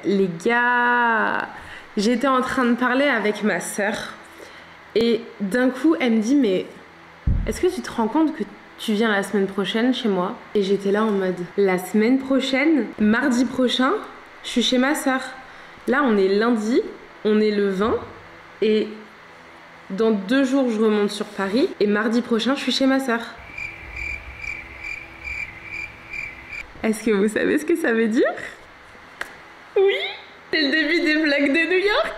Les gars, j'étais en train de parler avec ma sœur et d'un coup elle me dit mais est-ce que tu te rends compte que tu viens la semaine prochaine chez moi? Et j'étais là en mode la semaine prochaine, mardi prochain, je suis chez ma sœur. Là on est lundi, on est le 20 et dans 2 jours je remonte sur Paris et mardi prochain je suis chez ma sœur. Est-ce que vous savez ce que ça veut dire? Oui, c'est le début des vlogs de New York.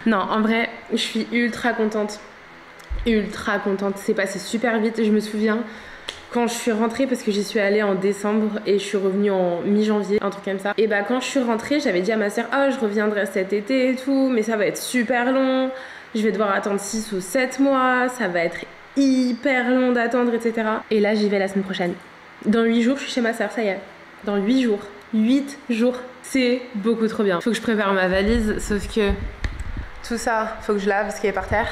Non, en vrai, je suis ultra contente. Ultra contente. C'est passé super vite. Je me souviens quand je suis rentrée, parce que j'y suis allée en décembre et je suis revenue en mi-janvier, un truc comme ça. Et bah quand je suis rentrée, j'avais dit à ma soeur, oh je reviendrai cet été et tout, mais ça va être super long. Je vais devoir attendre 6 ou 7 mois. Ça va être hyper long d'attendre, etc. Et là, j'y vais la semaine prochaine. Dans 8 jours, je suis chez ma soeur, ça y est. Dans 8 jours. 8 jours. C'est beaucoup trop bien. Faut que je prépare ma valise, sauf que tout ça, faut que je lave ce qui est par terre.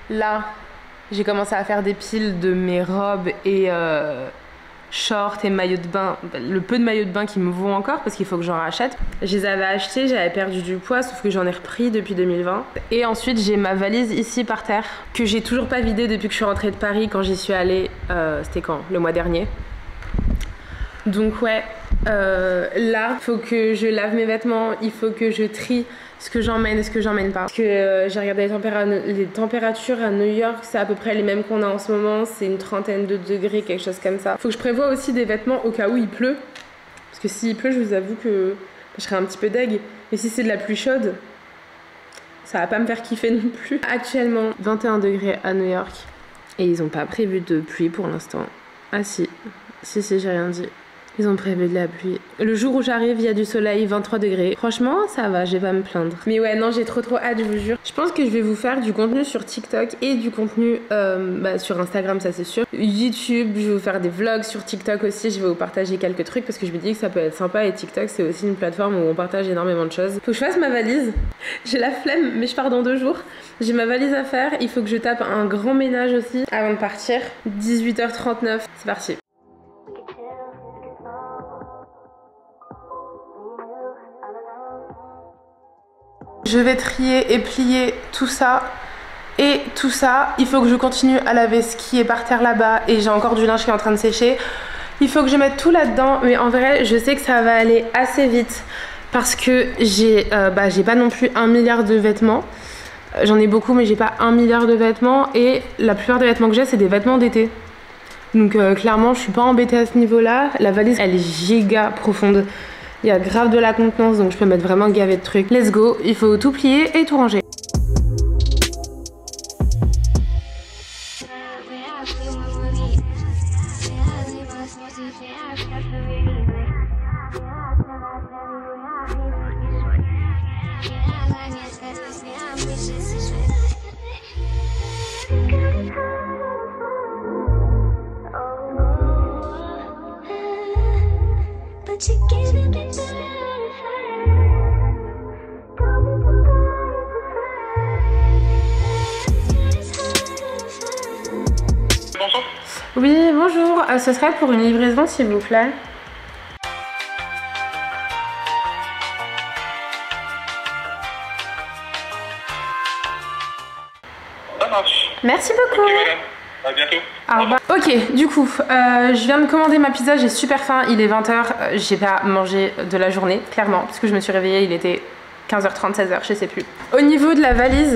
Là, j'ai commencé à faire des piles de mes robes et shorts et maillots de bain. Le peu de maillots de bain qui me vont encore parce qu'il faut que j'en rachète. Je les avais achetés, j'avais perdu du poids, sauf que j'en ai repris depuis 2020. Et ensuite, j'ai ma valise ici par terre que j'ai toujours pas vidée depuis que je suis rentrée de Paris quand j'y suis allée. C'était quand? Le mois dernier. Donc ouais, là, il faut que je lave mes vêtements, il faut que je trie ce que j'emmène et ce que j'emmène pas. Parce que j'ai regardé les températures à New York, c'est à peu près les mêmes qu'on a en ce moment, c'est une trentaine de degrés, quelque chose comme ça. Faut que je prévoie aussi des vêtements au cas où il pleut. Parce que s'il pleut, je vous avoue que je serai un petit peu deg. Mais si c'est de la pluie chaude, ça va pas me faire kiffer non plus. Actuellement, 21 degrés à New York. Et ils ont pas prévu de pluie pour l'instant. Ah si, j'ai rien dit. Ils ont prévu de la pluie. Le jour où j'arrive, il y a du soleil, 23 degrés. Franchement, ça va, je vais pas me plaindre. Mais ouais, non, j'ai trop hâte, je vous jure. Je pense que je vais vous faire du contenu sur TikTok et du contenu sur Instagram, ça c'est sûr. YouTube, je vais vous faire des vlogs sur TikTok aussi. Je vais vous partager quelques trucs parce que je me dis que ça peut être sympa. Et TikTok, c'est aussi une plateforme où on partage énormément de choses. Faut que je fasse ma valise. J'ai la flemme, mais je pars dans 2 jours. J'ai ma valise à faire. Il faut que je tape un grand ménage aussi avant de partir. 18h39, c'est parti. Je vais trier et plier tout ça et tout ça. Il faut que je continue à laver ce qui est par terre là-bas et j'ai encore du linge qui est en train de sécher. Il faut que je mette tout là-dedans, mais en vrai, je sais que ça va aller assez vite parce que j'ai pas non plus 1 milliard de vêtements. J'en ai beaucoup, mais j'ai pas 1 milliard de vêtements et la plupart des vêtements que j'ai, c'est des vêtements d'été. Donc clairement, je suis pas embêtée à ce niveau-là. La valise, elle est giga profonde. Il y a grave de la contenance, donc je peux mettre vraiment gavé de trucs. Let's go, il faut tout plier et tout ranger. Bonjour. Oui, bonjour. Ce serait pour une livraison, s'il vous plaît. Ça marche. Merci beaucoup. Ok, madame. À bientôt. Au revoir. Ok, du coup, je viens de commander ma pizza, j'ai super faim, il est 20h, j'ai pas mangé de la journée, clairement, parce que je me suis réveillée, il était 15h30, 16h, je sais plus. Au niveau de la valise,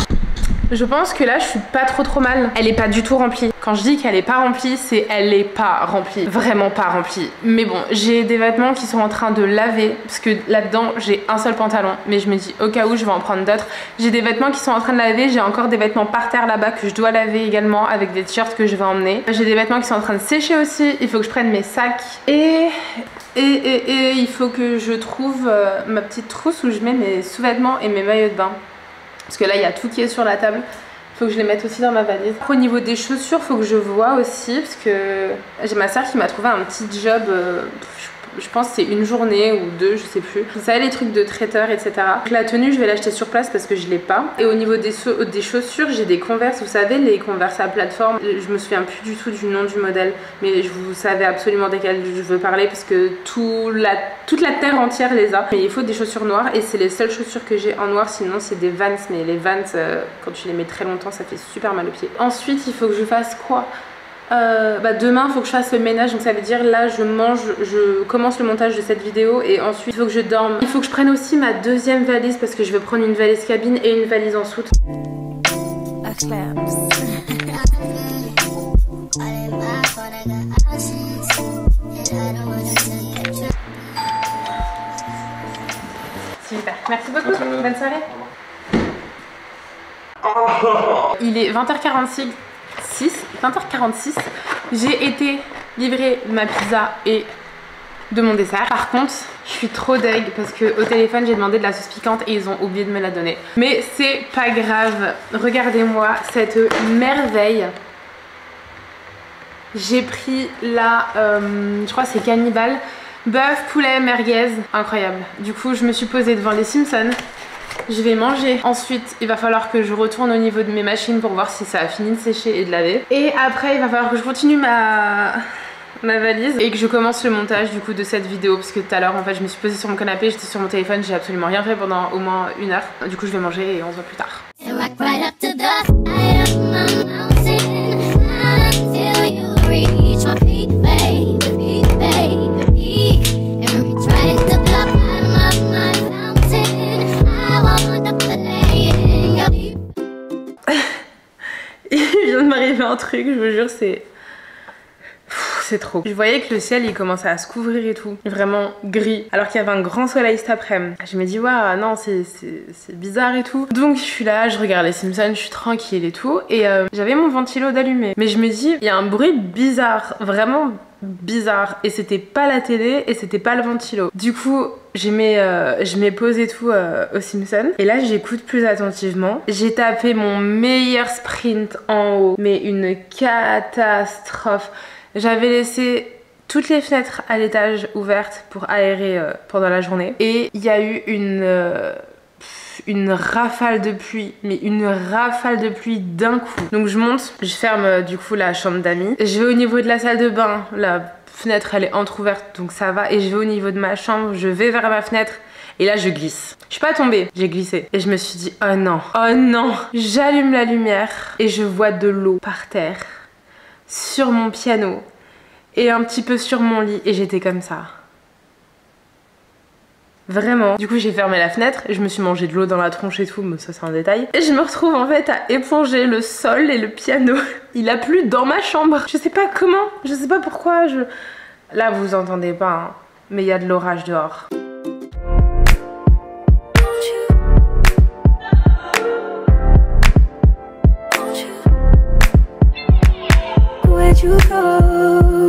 je pense que là je suis pas trop mal. Elle est pas du tout remplie. Quand je dis qu'elle est pas remplie, c'est elle est pas remplie. Vraiment pas remplie. Mais bon, j'ai des vêtements qui sont en train de laver. Parce que là-dedans, j'ai un seul pantalon. Mais je me dis au cas où, je vais en prendre d'autres. J'ai des vêtements qui sont en train de laver. J'ai encore des vêtements par terre là-bas que je dois laver également. Avec des t-shirts que je vais emmener. J'ai des vêtements qui sont en train de sécher aussi. Il faut que je prenne mes sacs. Et il faut que je trouve ma petite trousse où je mets mes sous-vêtements et mes maillots de bain. Parce que là, il y a tout qui est sur la table. Il faut que je les mette aussi dans ma valise. Au niveau des chaussures, il faut que je vois aussi. Parce que j'ai ma soeur qui m'a trouvé un petit job je pense que c'est une journée ou deux, je sais plus. Vous savez les trucs de traiteur, etc. Donc la tenue je vais l'acheter sur place parce que je l'ai pas. Et au niveau des chaussures, j'ai des Converse, vous savez les Converse à plateforme. Je me souviens plus du tout du nom du modèle, mais vous savez absolument desquels je veux parler parce que toute la terre entière les a. Mais il faut des chaussures noires et c'est les seules chaussures que j'ai en noir, sinon c'est des Vans. Mais les Vans, quand tu les mets très longtemps, ça fait super mal aux pieds. Ensuite, il faut que je fasse quoi? Demain il faut que je fasse le ménage, donc ça veut dire là je mange, je commence le montage de cette vidéo et ensuite il faut que je dorme. Il faut que je prenne aussi ma deuxième valise parce que je vais prendre une valise cabine et une valise en soute. Super, merci beaucoup, bonne soirée. Il est 20h46. 20h46, j'ai été livrer ma pizza et de mon dessert. Par contre, je suis trop deg parce que au téléphone j'ai demandé de la sauce piquante et ils ont oublié de me la donner. Mais c'est pas grave, regardez-moi cette merveille. J'ai pris la, je crois c'est Cannibal, bœuf, poulet, merguez, incroyable. Du coup je me suis posée devant les Simpsons. Je vais manger. Ensuite, il va falloir que je retourne au niveau de mes machines pour voir si ça a fini de sécher et de laver. Et après, il va falloir que je continue ma valise et que je commence le montage du coup de cette vidéo parce que tout à l'heure en fait je me suis posée sur mon canapé, j'étais sur mon téléphone, j'ai absolument rien fait pendant au moins 1 heure. Du coup je vais manger et on se voit plus tard. Il vient de m'arriver un truc, je vous jure, c'est trop. Je voyais que le ciel il commençait à se couvrir et tout, vraiment gris, alors qu'il y avait un grand soleil cet après-midi. Je me dis waouh non c'est bizarre et tout. Donc je suis là, je regarde les Simpsons, je suis tranquille et tout, et j'avais mon ventilo d'allumé. Mais je me dis il y a un bruit bizarre, vraiment bizarre, et c'était pas la télé et c'était pas le ventilo. Du coup je mets pause et tout aux Simpsons et là j'écoute plus attentivement. J'ai tapé mon meilleur sprint en haut, mais une catastrophe. J'avais laissé toutes les fenêtres à l'étage ouvertes pour aérer pendant la journée et il y a eu une rafale de pluie, mais une rafale de pluie d'un coup. Donc je monte, je ferme du coup la chambre d'amis, je vais au niveau de la salle de bain, la fenêtre elle est entrouverte donc ça va, et je vais au niveau de ma chambre, je vais vers ma fenêtre et là je glisse. Je suis pas tombée, j'ai glissé et je me suis dit oh non, j'allume la lumière et je vois de l'eau par terre sur mon piano et un petit peu sur mon lit et j'étais comme ça. Vraiment. Du coup j'ai fermé la fenêtre et je me suis mangé de l'eau dans la tronche et tout, mais ça c'est un détail. Et je me retrouve en fait à éponger le sol et le piano. Il a plu dans ma chambre. Je sais pas comment, je sais pas pourquoi. Là vous entendez pas, hein, mais il y a de l'orage dehors. You go, oh,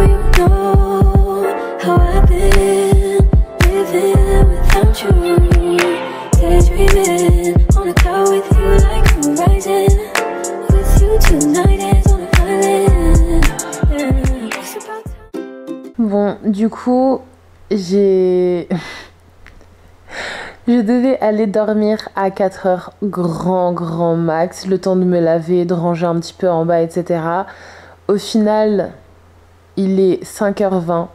you know how I've been living without you, daydreaming on a cloud with you like horizon, with you tonight is on an island, yeah. Bon, du coup, je devais aller dormir à 4h grand max, le temps de me laver, de ranger un petit peu en bas, etc. Au final, il est 5h20.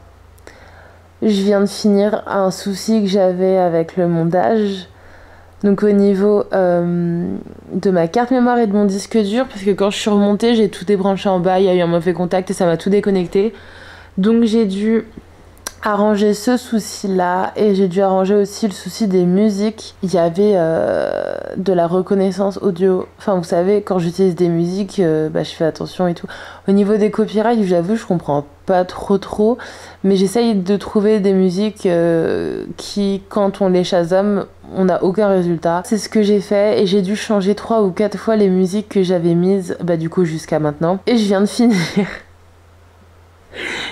Je viens de finir un souci que j'avais avec le montage. Donc au niveau de ma carte mémoire et de mon disque dur, parce que quand je suis remontée, j'ai tout débranché en bas, il y a eu un mauvais contact et ça m'a tout déconnecté. Donc j'ai dû arranger ce souci là et j'ai dû arranger aussi le souci des musiques. Il y avait de la reconnaissance audio, enfin vous savez quand j'utilise des musiques je fais attention et tout. Au niveau des copyrights j'avoue je comprends pas trop, mais j'essaye de trouver des musiques qui quand on les Shazam on n'a aucun résultat. C'est ce que j'ai fait et j'ai dû changer 3 ou 4 fois les musiques que j'avais mises du coup jusqu'à maintenant et je viens de finir.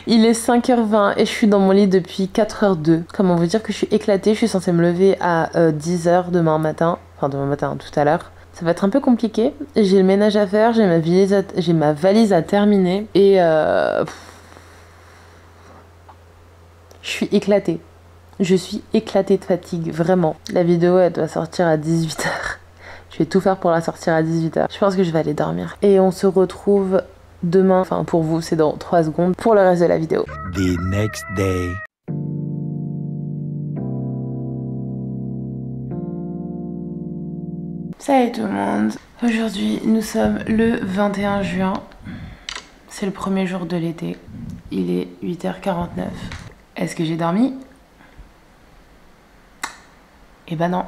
Il est 5h20 et je suis dans mon lit depuis 4h02. Comment vous dire que je suis éclatée, je suis censée me lever à 10h demain matin. Enfin demain matin, tout à l'heure. Ça va être un peu compliqué. J'ai le ménage à faire, j'ai ma valise à terminer. Et Je suis éclatée. Je suis éclatée de fatigue, vraiment. La vidéo, elle doit sortir à 18h. Je vais tout faire pour la sortir à 18h. Je pense que je vais aller dormir. Et on se retrouve demain, enfin pour vous, c'est dans 3 secondes, pour le reste de la vidéo. The next day. Salut tout le monde. Aujourd'hui, nous sommes le 21 juin. C'est le premier jour de l'été. Il est 8h49. Est-ce que j'ai dormi? Eh ben non.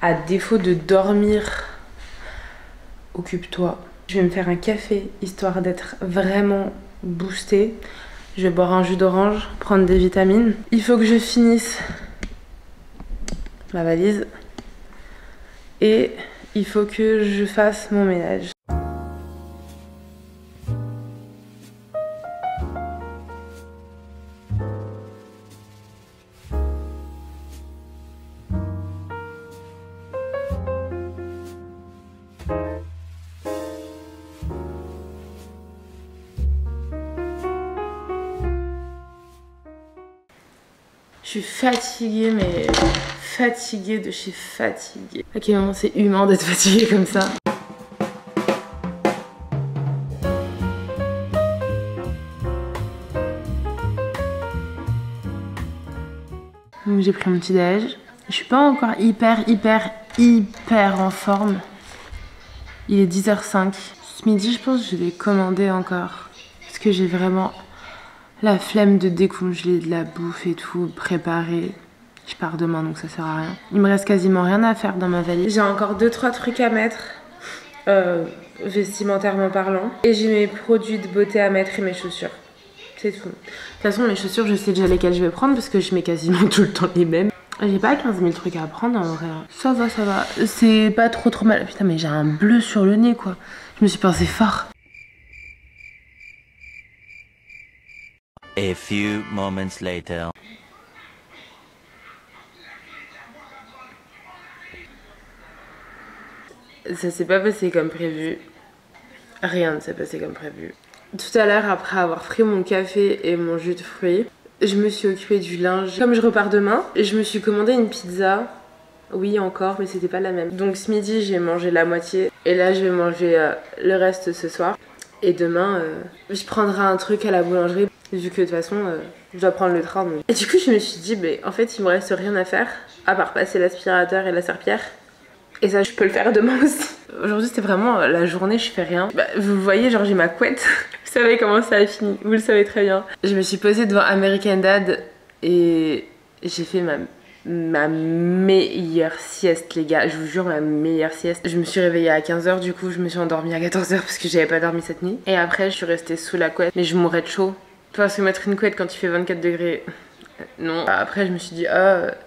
À défaut de dormir, occupe-toi. Je vais me faire un café, histoire d'être vraiment boostée. Je vais boire un jus d'orange, prendre des vitamines. Il faut que je finisse ma valise. Et il faut que je fasse mon ménage. Je suis fatiguée, mais fatiguée de chez fatiguée. À quel moment c'est humain d'être fatiguée comme ça? Donc j'ai pris mon petit déj. Je suis pas encore hyper en forme. Il est 10h05. Ce midi, je pense que je vais commander encore. Parce que j'ai vraiment la flemme de décongeler de la bouffe et tout, préparer. Je pars demain donc ça sert à rien. Il me reste quasiment rien à faire dans ma valise. J'ai encore 2-3 trucs à mettre, vestimentairement parlant. Et j'ai mes produits de beauté à mettre et mes chaussures. C'est tout. De toute façon mes chaussures je sais déjà lesquelles je vais prendre parce que je mets quasiment tout le temps les mêmes. J'ai pas 15 000 trucs à prendre en vrai. Ça va. C'est pas trop mal. Putain mais j'ai un bleu sur le nez quoi. Je me suis pensé fort. A few moments later. Ça s'est pas passé comme prévu. Rien ne s'est passé comme prévu. Tout à l'heure, après avoir pris mon café et mon jus de fruits, je me suis occupée du linge. Comme je repars demain, je me suis commandé une pizza. Oui, encore, mais c'était pas la même. Donc ce midi, j'ai mangé la moitié. Et là, je vais manger le reste ce soir. Et demain, je prendrai un truc à la boulangerie. Vu que de toute façon, je dois prendre le train. Donc. Et du coup, je me suis dit, en fait, il me reste rien à faire. À part passer l'aspirateur et la serpillière. Et ça, je peux le faire demain aussi. Aujourd'hui, c'était vraiment la journée, je fais rien. Vous voyez, genre, j'ai ma couette. Vous savez comment ça a fini. Vous le savez très bien. Je me suis posée devant American Dad et j'ai fait ma meilleure sieste, les gars. Je vous jure, ma meilleure sieste. Je me suis réveillée à 15h, du coup, je me suis endormie à 14h parce que j'avais pas dormi cette nuit. Et après, je suis restée sous la couette. Mais je mourrais de chaud. Parce que mettre une couette quand il fait 24 degrés... Non. Après je me suis dit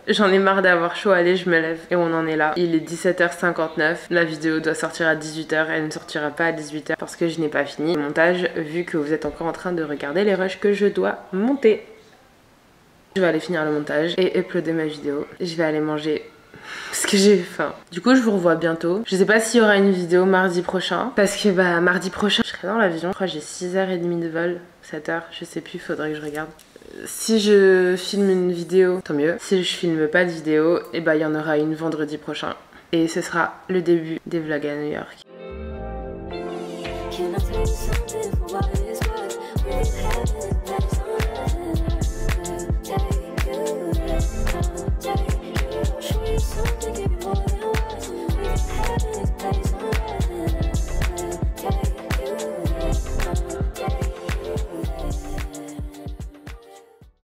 j'en ai marre d'avoir chaud, allez je me lève. Et on en est là. Il est 17h59. La vidéo doit sortir à 18h. Elle ne sortira pas à 18h parce que je n'ai pas fini le montage vu que vous êtes encore en train de regarder les rushs que je dois monter. Je vais aller finir le montage et uploader ma vidéo. Je vais aller manger parce que j'ai faim. Du coup je vous revois bientôt. Je sais pas s'il y aura une vidéo mardi prochain parce que mardi prochain je serai dans l'avion. Je crois que j'ai 6h30 de vol, 7h, je sais plus, faudrait que je regarde. Si je filme une vidéo, tant mieux. Si je filme pas de vidéo, il y en aura une vendredi prochain. Et ce sera le début des vlogs à New York. Can I tell you something? What is what?